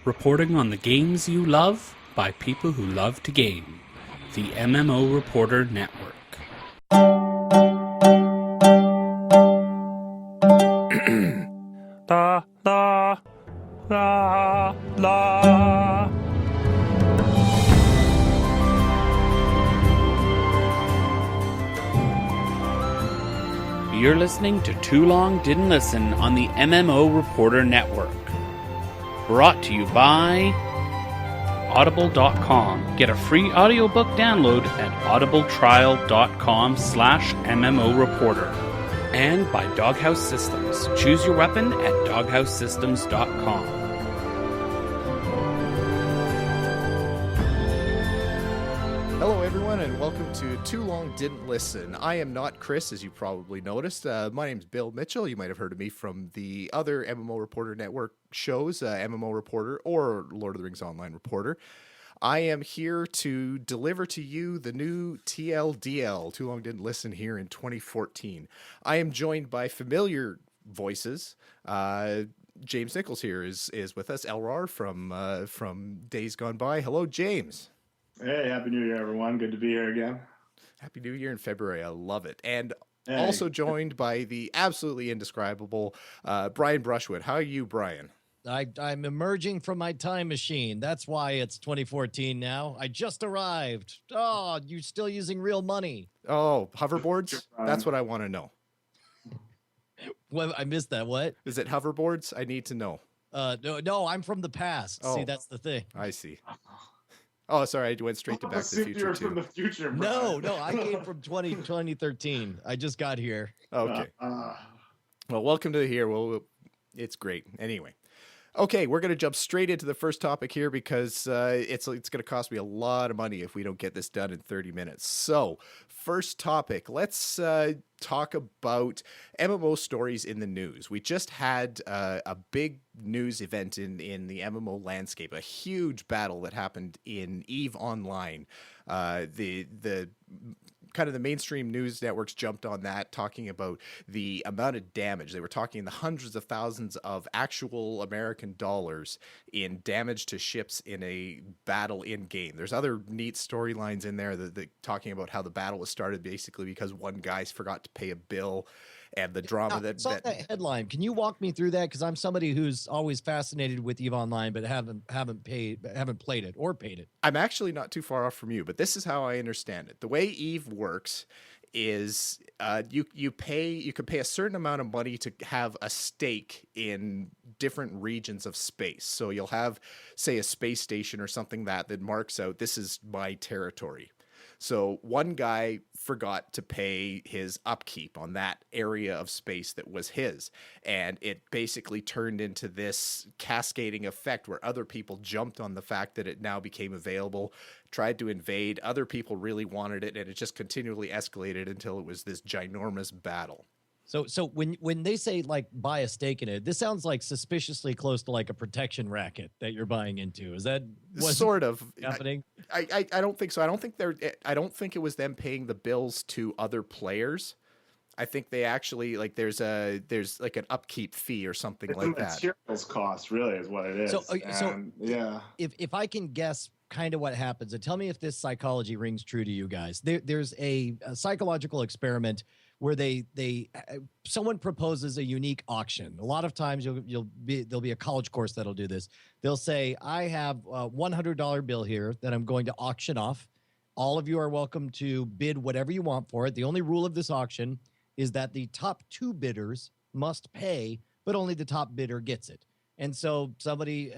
Reporting on the games you love by people who love to game. The MMO Reporter Network. La la la la. You're listening to Too Long Didn't Listen on the MMO Reporter Network. Brought to you by Audible.com. Get a free audiobook download at audibletrial.com/MMO Reporter. And by Doghouse Systems. Choose your weapon at doghousesystems.com. Hello everyone and welcome to Too Long Didn't Listen. I am not Chris, as you probably noticed. My name's Bill Mitchell. You might have heard of me from the other MMO Reporter Network shows, MMO Reporter or Lord of the Rings Online Reporter. I am here to deliver to you the new TLDL, Too Long Didn't Listen, here in 2014. I am joined by familiar voices. James Nichols here is with us, Elrar from Days Gone By. Hello, James. Hey, Happy New Year, everyone. Good to be here again. Happy New Year in February. I love it. And Hey. also joined by the absolutely indescribable Brian Brushwood. How are you, Brian? I'm emerging from my time machine. That's why it's 2014 now. I just arrived. Oh, you're still using real money. Oh, hoverboards? That's what I want to know. Well, I missed that. What? Is it hoverboards? I need to know. No, I'm from the past. Oh. See, that's the thing. I see. Oh, sorry. I went straight to Back to the Future, from too. the future, No, I came from 2013. I just got here. Okay. Well, welcome to here. Well, it's great. Anyway. Okay, we're going to jump straight into the first topic here because it's going to cost me a lot of money if we don't get this done in 30 minutes. So, first topic, let's talk about MMO stories in the news. We just had a big news event in the MMO landscape, a huge battle that happened in EVE Online. The kind of the mainstream news networks jumped on that, talking about the amount of damage. They were talking in the hundreds of thousands of actual American dollars in damage to ships in a battle in game. There's other neat storylines in there that talking about how the battle was started basically because one guy forgot to pay a bill, and the drama I saw that headline. Can you walk me through that? Because I'm somebody who's always fascinated with EVE Online, but haven't played it or paid it. I'm actually not too far off from you, but this is how I understand it. The way EVE works is you can pay a certain amount of money to have a stake in different regions of space. So you'll have, say, a space station or something that marks out, this is my territory. So one guy forgot to pay his upkeep on that area of space that was his. And it basically turned into this cascading effect where other people jumped on the fact that it now became available, tried to invade. Other people really wanted it, and it just continually escalated until it was this ginormous battle. So when they say like buy a stake in it, this sounds like suspiciously close to like a protection racket that you're buying into. Is that what's sort of happening? I don't think so. I don't think it was them paying the bills to other players. I think they actually there's like an upkeep fee or something like that. Materials cost really is what it is. So yeah. If I can guess kind of what happens, and tell me if this psychology rings true to you guys. There's a psychological experiment where someone proposes a unique auction. A lot of times there'll be a college course that'll do this. They'll say, I have a $100 bill here that I'm going to auction off. All of you are welcome to bid whatever you want for it. The only rule of this auction is that the top two bidders must pay, but only the top bidder gets it. And so somebody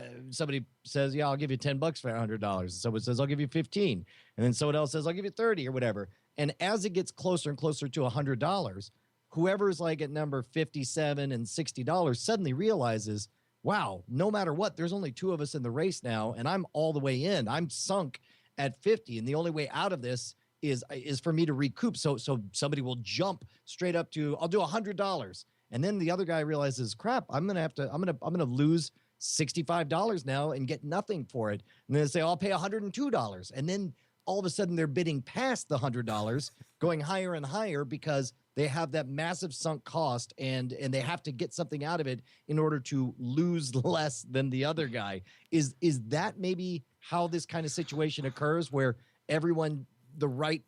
says, yeah, I'll give you $10 for $100. Someone says, I'll give you 15. And then someone else says, I'll give you 30 or whatever. And as it gets closer and closer to $100, whoever's like at number 57 and $60 suddenly realizes, wow, no matter what, there's only two of us in the race now, and I'm all the way in. I'm sunk at 50, and the only way out of this is for me to recoup. So somebody will jump straight up to, I'll do $100. And then the other guy realizes, crap, I'm gonna lose $65 now and get nothing for it. And then they say, I'll pay $102. And then all of a sudden they're bidding past the $100, going higher and higher because they have that massive sunk cost and they have to get something out of it in order to lose less than the other guy. Is that maybe how this kind of situation occurs, where everyone, the right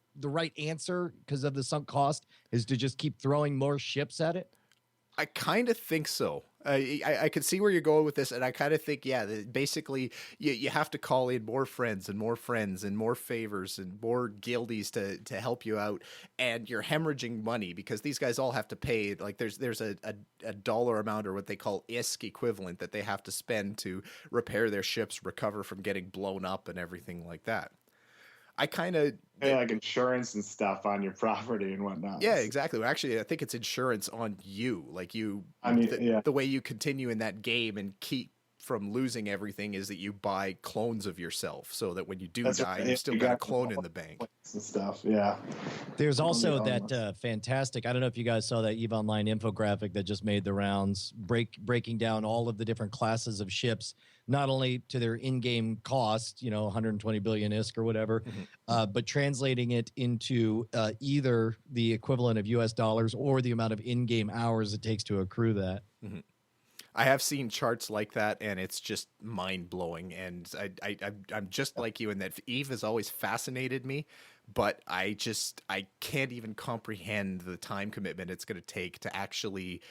answer because of the sunk cost is to just keep throwing more ships at it? I kind of think so. I can see where you're going with this, and I kind of think, yeah, that basically you have to call in more friends and more favors and more guildies to help you out, and you're hemorrhaging money because these guys all have to pay. Like there's a dollar amount, or what they call ISK equivalent, that they have to spend to repair their ships, recover from getting blown up, and everything like that. I kind of pay like insurance and stuff on your property and whatnot. Yeah, exactly. Well, actually, I think it's insurance on you. Like you, yeah. The way you continue in that game and keep from losing everything is that you buy clones of yourself, so that when you do die, you still got a clone in the bank and stuff. Yeah. There's also that fantastic, I don't know if you guys saw that EVE Online infographic that just made the rounds, breaking down all of the different classes of ships, not only to their in-game cost, 120 billion ISK or whatever, but translating it into either the equivalent of US dollars or the amount of in-game hours it takes to accrue that. Mm-hmm. I have seen charts like that, and it's just mind-blowing. And I'm just like you in that EVE has always fascinated me, but I can't even comprehend the time commitment it's going to take to actually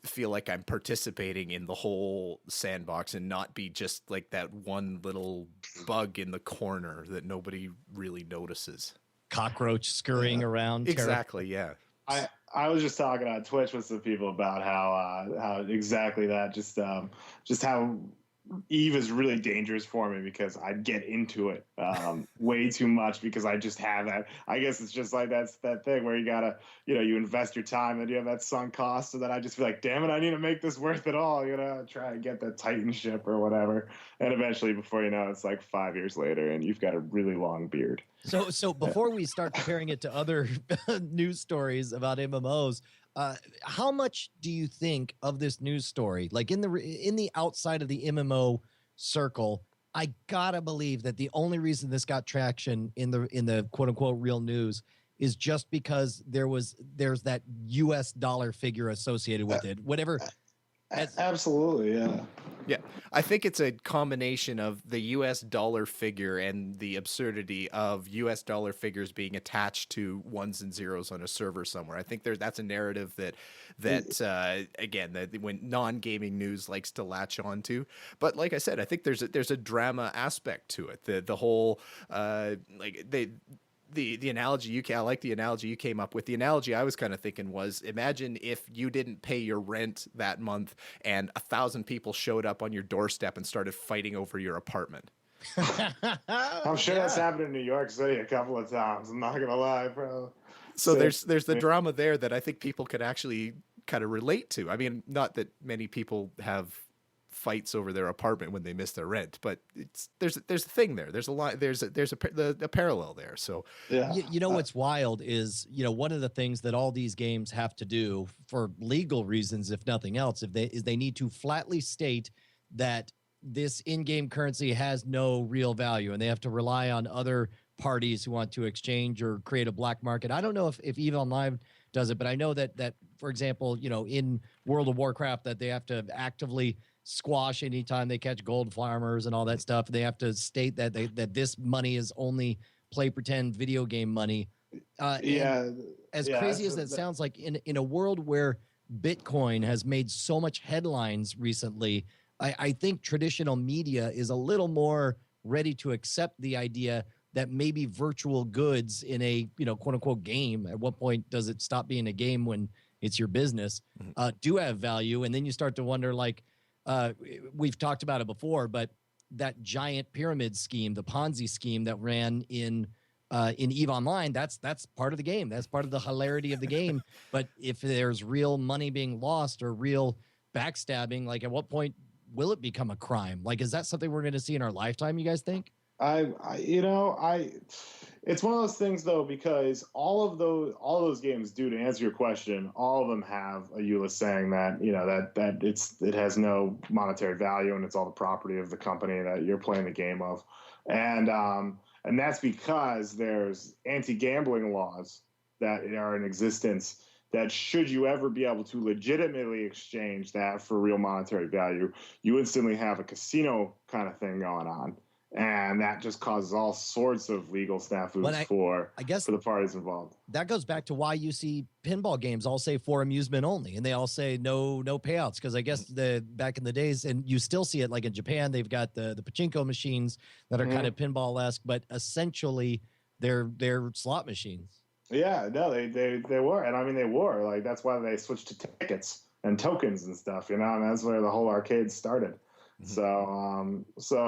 feel like I'm participating in the whole sandbox and not be just like that one little bug in the corner that nobody really notices. Cockroach scurrying around. Exactly, yeah. I was just talking on Twitch with some people about how exactly that, just how EVE is really dangerous for me because I get into it way too much because I just have that. I guess it's just like that's that thing where you gotta, you invest your time and you have that sunk cost, so that I just feel like, damn it, I need to make this worth it all. Try and get that Titan ship or whatever, and eventually, before you know, it's like 5 years later, and you've got a really long beard. So before we start comparing it to other news stories about MMOs, how much do you think of this news story, like in the outside of the MMO circle? I gotta believe that the only reason this got traction in the quote unquote real news is just because there's that US dollar figure associated with it. Whatever. Absolutely, yeah. Yeah, I think it's a combination of the U.S. dollar figure and the absurdity of U.S. dollar figures being attached to ones and zeros on a server somewhere. I think that's a narrative that again, that when non-gaming news likes to latch onto. But like I said, I think there's a drama aspect to it. The whole The analogy I like the analogy you came up with. The analogy I was kind of thinking was, imagine if you didn't pay your rent that month and 1,000 people showed up on your doorstep and started fighting over your apartment. I'm sure that's happened in New York City a couple of times. I'm not gonna lie, bro. So there's the drama there that I think people can actually kind of relate to. I mean, not that many people have fights over their apartment when they miss their rent, but there's a thing there. There's a lot. There's a parallel there. So yeah, what's wild is one of the things that all these games have to do for legal reasons, if nothing else, they need to flatly state that this in-game currency has no real value, and they have to rely on other parties who want to exchange or create a black market. I don't know if EVE Online does it, but I know that for example, in World of Warcraft, that they have to actively squash anytime they catch gold farmers and all that stuff. They have to state that that this money is only play pretend video game money. As crazy as that sounds, like in a world where Bitcoin has made so much headlines recently, I think traditional media is a little more ready to accept the idea that maybe virtual goods in a quote unquote game, at what point does it stop being a game when it's your business, do have value. And then you start to wonder, like, we've talked about it before, but that giant pyramid scheme, the Ponzi scheme that ran in EVE Online, that's part of the game. That's part of the hilarity of the game. But if there's real money being lost or real backstabbing, like, at what point will it become a crime? Like, is that something we're going to see in our lifetime, you guys think? It's one of those things, though, because all of those games, do, to answer your question, all of them have a EULA saying that it has no monetary value and it's all the property of the company that you're playing the game of, and And that's because there's anti-gambling laws that are in existence that should you ever be able to legitimately exchange that for real monetary value, you instantly have a casino kind of thing going on. And that just causes all sorts of legal snafus for the parties involved. That goes back to why you see pinball games all say for amusement only, and they all say no payouts, because I guess back in the days, and you still see it like in Japan, they've got the pachinko machines that are kind of pinball-esque, but essentially they're slot machines. Yeah, no, they were, and I mean they were like that's why they switched to tickets and tokens and stuff, and that's where the whole arcade started. So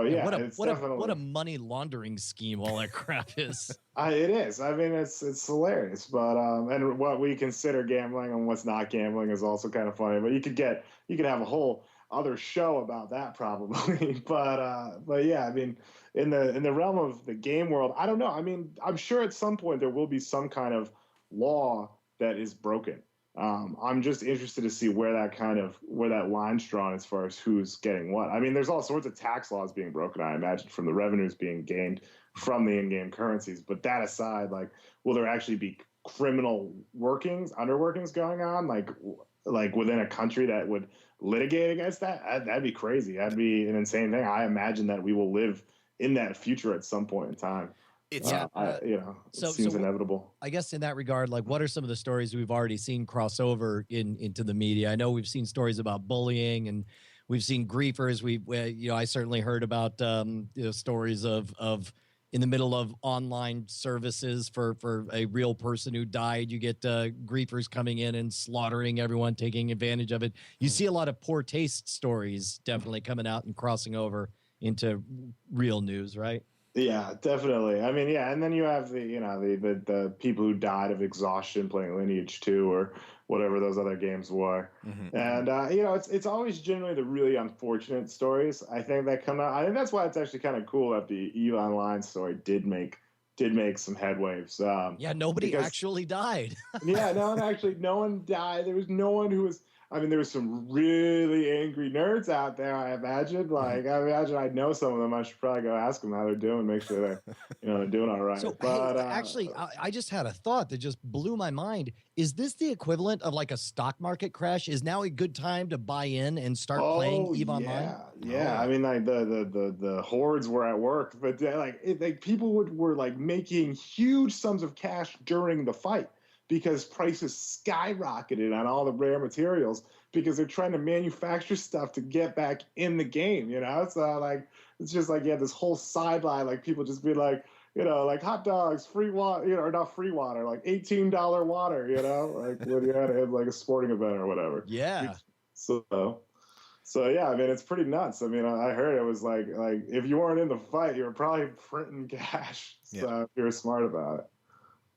yeah, what a money laundering scheme all that crap is. It is. I mean, it's hilarious, but and what we consider gambling and what's not gambling is also kind of funny. But you could have a whole other show about that probably. But yeah, I mean, in the realm of the game world, I don't know. I mean, I'm sure at some point there will be some kind of law that is broken. I'm just interested to see where that line's drawn as far as who's getting what. I mean, there's all sorts of tax laws being broken, I imagine, from the revenues being gained from the in-game currencies. But that aside, like, will there actually be criminal underworkings going on, like within a country that would litigate against that? That'd be crazy. That'd be an insane thing. I imagine that we will live in that future at some point in time. It seems inevitable. I guess in that regard, like, what are some of the stories we've already seen cross over into the media? I know we've seen stories about bullying, and we've seen griefers. I certainly heard about stories of in the middle of online services for a real person who died, you get griefers coming in and slaughtering everyone, taking advantage of it. You see a lot of poor taste stories definitely coming out and crossing over into real news, right? Yeah, definitely. I mean, yeah, and then you have the people who died of exhaustion playing Lineage 2 or whatever those other games were. And it's always generally the really unfortunate stories, I think, that come out. I think that's why it's actually kind of cool that the EVE Online story did make some headwaves. Nobody actually died. No one died. There was no one who was. I mean, there was some really angry nerds out there, I imagine. Like, I imagine I know some of them. I should probably go ask them how they're doing, make sure they're doing all right. So, actually, I just had a thought that just blew my mind. Is this the equivalent of like a stock market crash? Is now a good time to buy in and start playing EVE Online? Yeah. I mean, like the hordes were at work, but people were like making huge sums of cash during the fight, because prices skyrocketed on all the rare materials because they're trying to manufacture stuff to get back in the game, So like, it's just like, this whole sideline, like people just be like, like hot dogs, free water, or not free water, like $18 water, like when you're at like a sporting event or whatever. Yeah. So yeah, I mean, it's pretty nuts. I mean, I heard it was like if you weren't in the fight, you were probably printing cash. So if you were smart about it.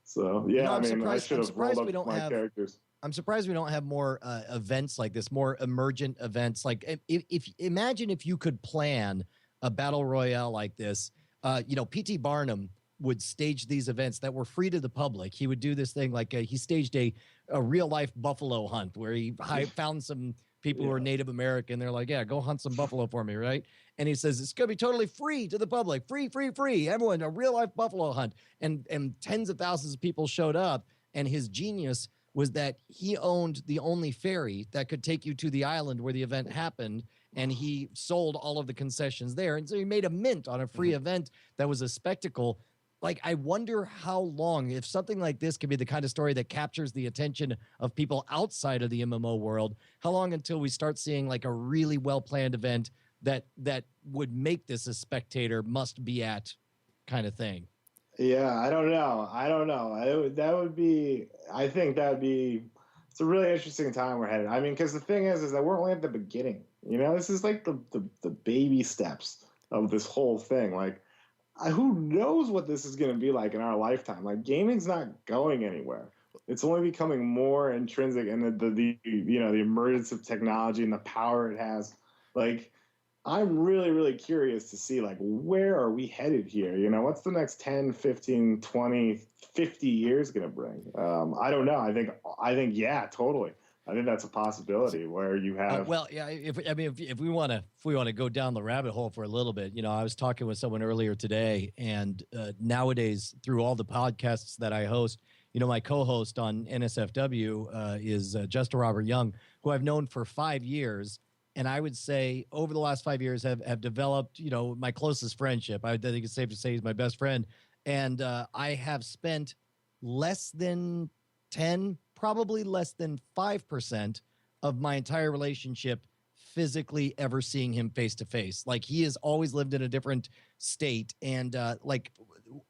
So yeah, I mean, I should have rolled up my characters. I'm surprised we don't have more events like this, more emergent events. Like, imagine if you could plan a battle royale like this. P.T. Barnum would stage these events that were free to the public. He would do this thing like he staged a real life buffalo hunt where he found some people who are Native American. They're like, yeah, go hunt some buffalo for me, right? And he says, it's going to be totally free to the public. Free. Everyone, a real life buffalo hunt. And tens of thousands of people showed up. And his genius was that he owned the only ferry that could take you to the island where the event happened. And he sold all of the concessions there. And so he made a mint on a free event that was a spectacle. Like, I wonder how long, if something like this could be the kind of story that captures the attention of people outside of the MMO world, how long until we start seeing like a really well-planned event that would make this a spectator must be at kind of thing? Yeah, I don't know. I think it's a really interesting time we're headed. I mean, because the thing is that we're only at the beginning. This is like the baby steps of this whole thing. Like, who knows what this is going to be like in our lifetime? Like, gaming's not going anywhere. It's only becoming more intrinsic, and the emergence of technology and the power it has. Like, I'm really, really curious to see, like, where are we headed here? What's the next 10, 15, 20, 50 years going to bring? I don't know. I think, yeah, totally. I think that's a possibility where you have. Well, yeah. If we want to go down the rabbit hole for a little bit, I was talking with someone earlier today, and nowadays through all the podcasts that I host, my co-host on NSFW is Justin Robert Young, who I've known for 5 years, and I would say over the last 5 years have developed, my closest friendship. I think it's safe to say he's my best friend, and I have spent less than 10, probably less than 5% of my entire relationship physically ever seeing him face to face. Like, he has always lived in a different state, and like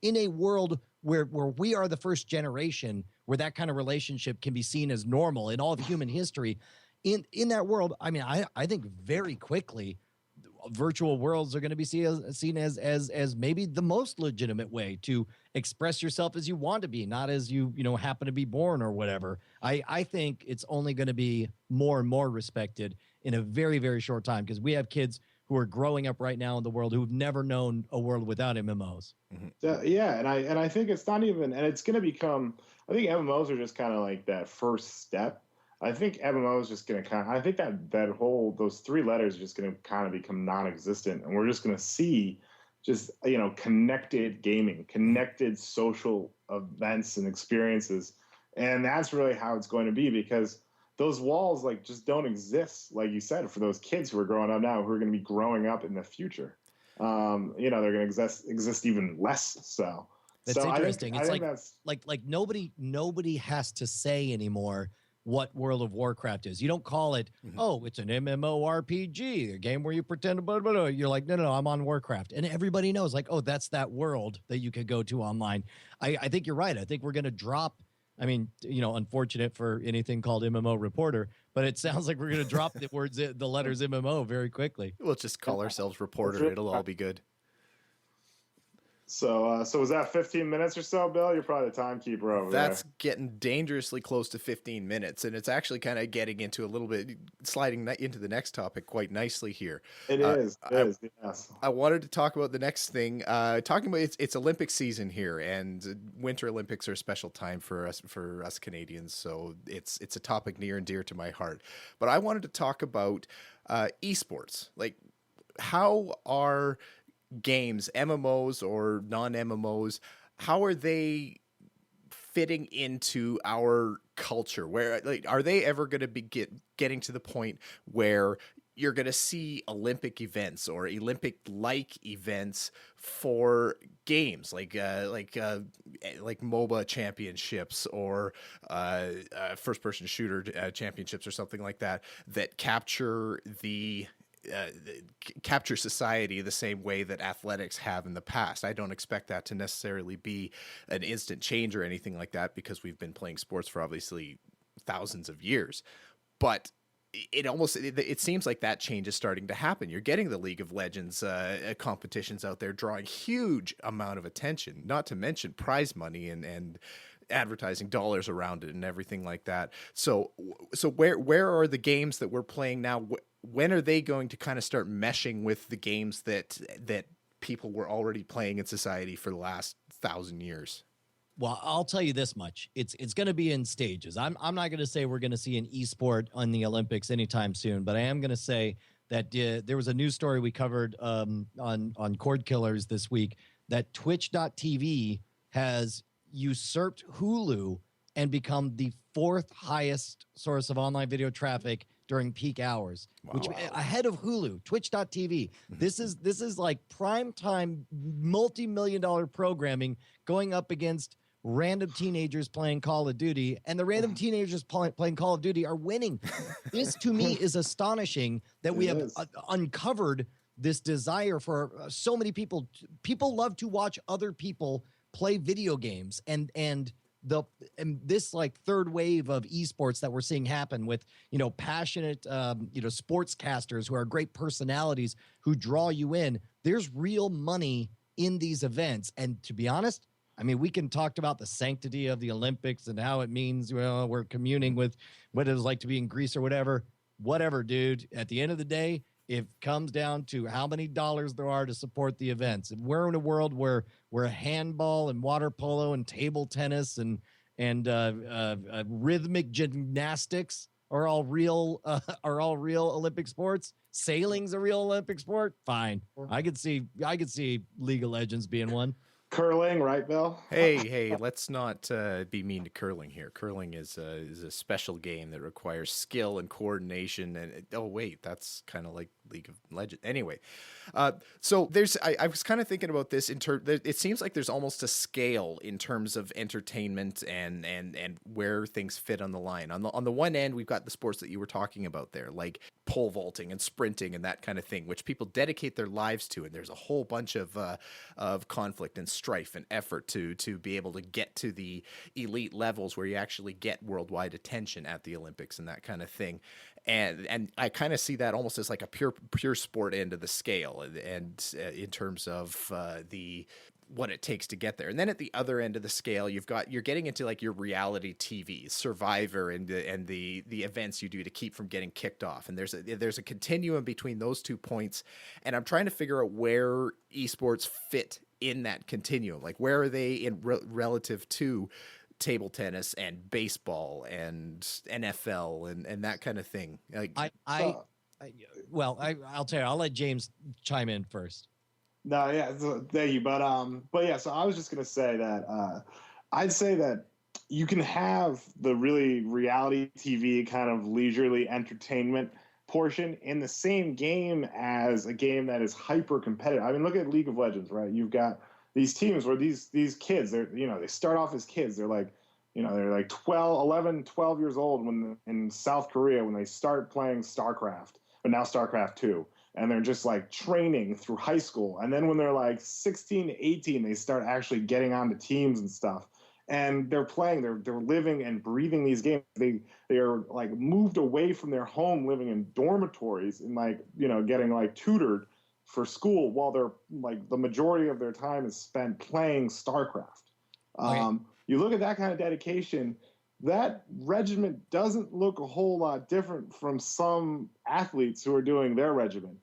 in a world where we are the first generation where that kind of relationship can be seen as normal in all of human history. In that world, I think very quickly virtual worlds are going to be seen as maybe the most legitimate way to express yourself as you want to be, not as you happen to be born or whatever. I think it's only going to be more and more respected in a very, very short time, because we have kids who are growing up right now in the world who've never known a world without MMOs. Yeah, and I think it's not even, and it's going to become. I think MMOs are just kind of like that first step. I think MMO is just going to I think that whole, those 3 letters are just going to kind of become non-existent. And we're just going to see just, connected gaming, connected social events and experiences. And that's really how it's going to be, because those walls just don't exist, like you said, for those kids who are growing up now, who are going to be growing up in the future. They're going to exist even less so. That's interesting. I think that's like nobody has to say anymore what World of Warcraft is. You don't call it, oh, it's an MMORPG, a game where you pretend to blah, blah, blah. You're like, no, I'm on Warcraft. And everybody knows, like, oh, that's that world that you could go to online. I think you're right. I think we're going to drop, unfortunate for anything called MMO reporter, but it sounds like we're going to drop the letters MMO very quickly. We'll just call ourselves reporter. It'll all be good. So was that 15 minutes or so, Bill? You're probably the timekeeper over there. That's getting dangerously close to 15 minutes, and it's actually kind of getting into a little bit, sliding into the next topic quite nicely here. It is, yes. I wanted to talk about the next thing, talking about it's Olympic season here, and Winter Olympics are a special time for us Canadians, so it's a topic near and dear to my heart. But I wanted to talk about esports. Like, how are games, MMOs or non-MMOs, how are they fitting into our culture? Where, like, are they ever going to be getting to the point where you're going to see Olympic events or Olympic-like events for games like MOBA championships or first-person shooter championships or something like that capture capture society the same way that athletics have in the past? I don't expect that to necessarily be an instant change or anything like that, because we've been playing sports for obviously thousands of years. But it seems like that change is starting to happen. You're getting the League of Legends competitions out there drawing huge amount of attention, not to mention prize money and advertising dollars around it and everything like that. So where are the games that we're playing now? When are they going to kind of start meshing with the games that people were already playing in society for the last 1,000 years? Well, I'll tell you this much. It's going to be in stages. I'm not going to say we're going to see an esport on the Olympics anytime soon, but I am going to say that there was a news story we covered on Cord Killers this week that Twitch.tv has usurped Hulu and become the 4th highest source of online video traffic during peak hours, which ahead of Hulu. Twitch.tv. This is like prime time, multi-million-dollar programming going up against random teenagers playing Call of Duty, and the random teenagers playing Call of Duty are winning. This to me is astonishing that we have uncovered this desire for so many people. People love to watch other people play video games, and this like third wave of esports that we're seeing happen with, passionate, sportscasters who are great personalities who draw you in. There's real money in these events. And to be honest, we can talk about the sanctity of the Olympics and how it means, we're communing with what it was like to be in Greece or whatever, dude. At the end of the day, it comes down to how many dollars there are to support the events. And we're in a world where handball and water polo and table tennis and rhythmic gymnastics are all real Olympic sports. Sailing's a real Olympic sport. Fine, I could see League of Legends being one. Curling, right, Bill? Hey, let's not be mean to curling here. Curling is a special game that requires skill and coordination. And oh wait, that's kind of like League of Legends. Anyway, so I was kind of thinking about this in terms. It seems like there's almost a scale in terms of entertainment and where things fit on the line. On the one end, we've got the sports that you were talking about there, like pole vaulting and sprinting and that kind of thing, which people dedicate their lives to. And there's a whole bunch of conflict and strife and effort to be able to get to the elite levels where you actually get worldwide attention at the Olympics and that kind of thing. And I kind of see that almost as like a pure sport end of the scale, and in terms of what it takes to get there. And then at the other end of the scale, you're getting into like your reality TV, Survivor, and the events you do to keep from getting kicked off. And there's a continuum between those 2 points, and I'm trying to figure out where esports fit in that continuum. Like, where are they in relative to table tennis and baseball and NFL and that kind of thing? Like, I'll tell you, I'll let James chime in first. No, yeah, so, thank you. But yeah, so I was just gonna say that I'd say that you can have the really reality TV kind of leisurely entertainment portion in the same game as a game that is hyper competitive. I mean, look at League of Legends, right? You've got these teams where these kids, they start off as kids. They're like, they're like 12 years old in South Korea when they start playing StarCraft, but now StarCraft 2. And they're just like training through high school. And then when they're like 16, 18, they start actually getting onto teams and stuff. And they're playing, they're living and breathing these games. They are like moved away from their home, living in dormitories and like, getting like tutored for school while they're like the majority of their time is spent playing StarCraft. You look at that kind of dedication, that regimen doesn't look a whole lot different from some athletes who are doing their regimen.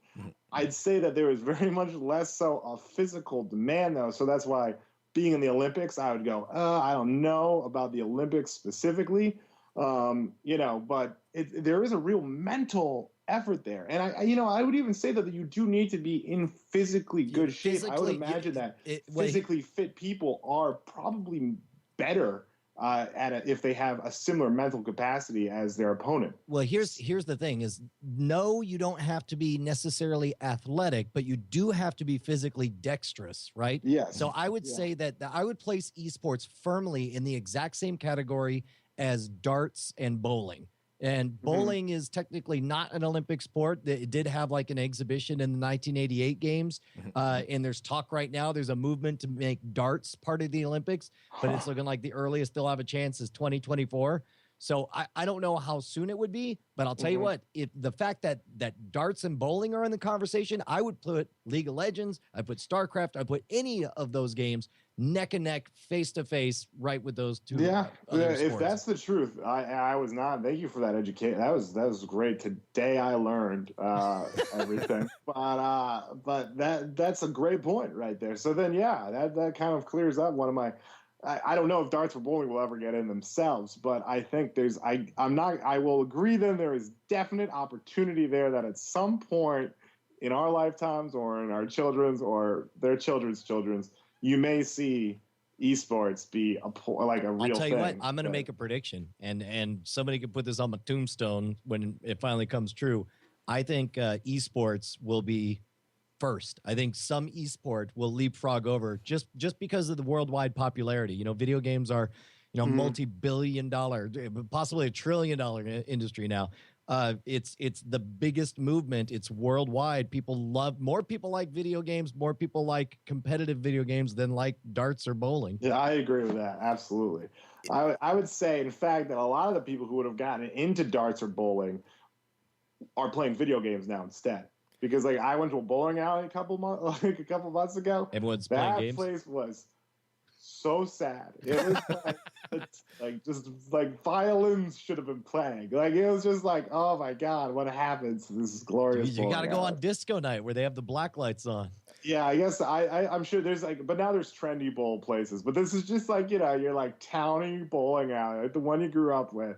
I'd say that there is very much less so a physical demand, though. So that's why being in the Olympics, I would go, I don't know about the Olympics specifically, but there is a real mental effort there. And I would even say that you do need to be in physically good shape. I would imagine that physically fit people are probably better at it if they have a similar mental capacity as their opponent. Well, here's the thing is, no, you don't have to be necessarily athletic, but you do have to be physically dexterous, right? Yes. So I would say that I would place esports firmly in the exact same category as darts and bowling. And bowling is technically not an Olympic sport. It did have like an exhibition in the 1988 games. And there's talk right now. There's a movement to make darts part of the Olympics, but it's looking like the earliest they'll have a chance is 2024. So I don't know how soon it would be, but I'll tell you what, if the fact that darts and bowling are in the conversation, I would put League of Legends, I put StarCraft, I put any of those games neck and neck, face to face, right with those two. Yeah, if sports. that's the truth, I was not. Thank you for that education. That was great. Today I learned everything. But that's a great point right there. So then, yeah, that kind of clears up one of my. I don't know if darts or bowling will ever get in themselves, but I think I will agree then there is definite opportunity there that at some point in our lifetimes or in our children's or their children's, you may see esports be a real thing. I'll tell you what, I'm going to make a prediction, and somebody could put this on my tombstone when it finally comes true. I think esports will be first. I think some esport will leapfrog over just because of the worldwide popularity. Video games are, multi-billion-dollar, possibly $1 trillion industry now. It's the biggest movement. It's worldwide. More people like video games, more people like competitive video games than like darts or bowling. Yeah, I agree with that. Absolutely. I would say, in fact, that a lot of the people who would have gotten into darts or bowling are playing video games now instead. Because I went to a bowling alley a couple months ago. Everyone's playing games. That place was so sad. It was just violins should have been playing. It was just oh my God, what happens to this glorious? You got to go on disco night where they have the black lights on. Yeah, I guess I'm sure there's but now there's trendy bowl places. But this is just your towny bowling alley, the one you grew up with.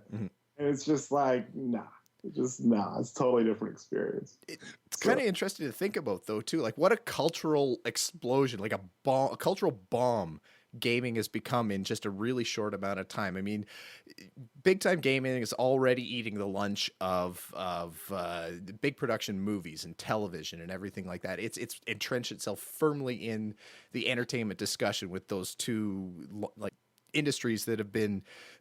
And it's just like, nah. It's a totally different experience. It's kind of interesting to think about, though, too. Like, what a cultural explosion, like a cultural bomb gaming has become in just a really short amount of time. I mean, big time gaming is already eating the lunch of big production movies and television and everything like that. It's entrenched itself firmly in the entertainment discussion with those two like industries that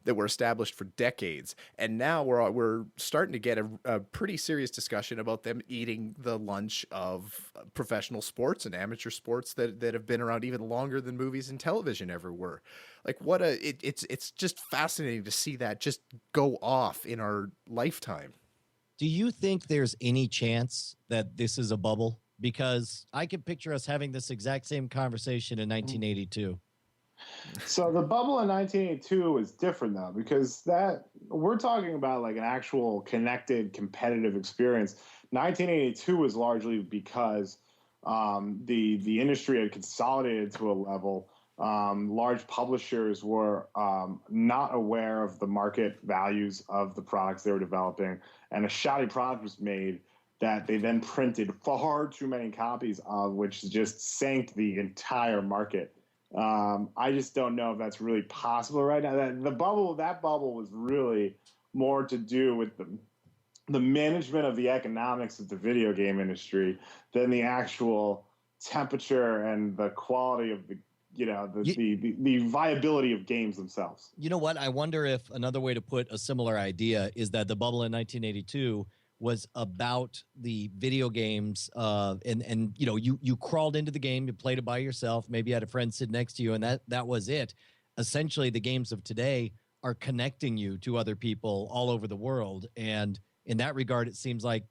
were established for decades, and now we're starting to get a pretty serious discussion about them eating the lunch of professional sports and amateur sports that have been around even longer than movies and television ever were. Like, it's just fascinating to see that just go off in our lifetime. Do you think there's any chance that this is a bubble? Because I could picture us having this exact same conversation in 1982. So the bubble in 1982 was different, though, because that we're talking about like an actual connected competitive experience. 1982 was largely because the industry had consolidated to a level. Large publishers were not aware of the market values of the products they were developing, and a shoddy product was made that they then printed far too many copies of, which just sank the entire market. I just don't know if that's really possible right now. That bubble was really more to do with the management of the economics of the video game industry than the actual temperature and the quality of the viability of games themselves. You know what? I wonder if another way to put a similar idea is that the bubble in 1982 was about the video games, and you crawled into the game, you played it by yourself, maybe you had a friend sit next to you, and that was it. Essentially, the games of today are connecting you to other people all over the world, and in that regard, it seems like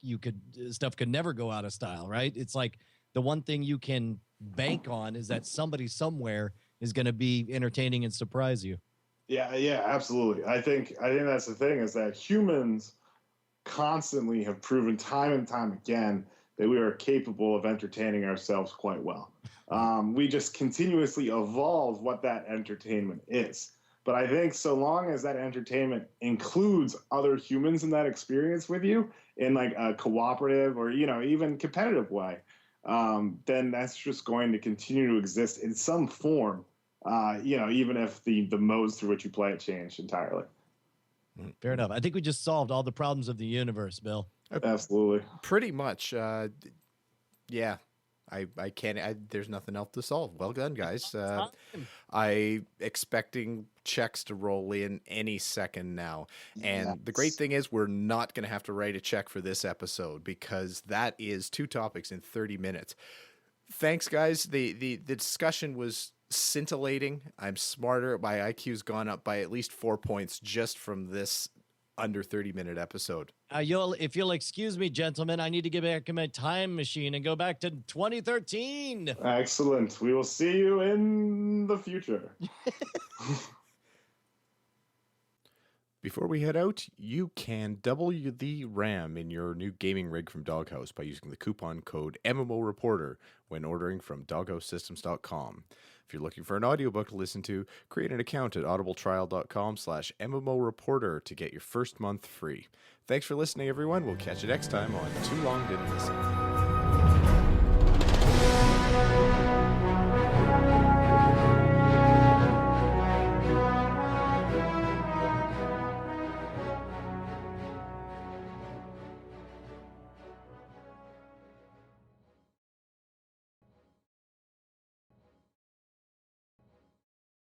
stuff could never go out of style, right? It's like the one thing you can bank on is that somebody somewhere is going to be entertaining and surprise you. Yeah, absolutely. I think that's the thing, is that humans constantly have proven time and time again that we are capable of entertaining ourselves quite well. We just continuously evolve what that entertainment is. But I think so long as that entertainment includes other humans in that experience with you in like a cooperative or, even competitive way, then that's just going to continue to exist in some form, even if the modes through which you play it change entirely. Fair enough. I think we just solved all the problems of the universe, Bill. Absolutely. Pretty much. Yeah. I can't. There's nothing else to solve. Well done, guys. I expecting checks to roll in any second now. And the great thing is we're not going to have to write a check for this episode because that is 2 topics in 30 minutes. Thanks, guys. The discussion was scintillating. I'm smarter. My IQ's gone up by at least 4 points just from this under 30-minute episode. If you'll excuse me, gentlemen, I need to get back in my time machine and go back to 2013. Excellent. We will see you in the future. Before we head out, you can double the RAM in your new gaming rig from Doghouse by using the coupon code MMO Reporter when ordering from doghousesystems.com. If you're looking for an audiobook to listen to, create an account at audibletrial.com/MMO Reporter to get your first month free. Thanks for listening, everyone. We'll catch you next time on Too Long Didn't Listen.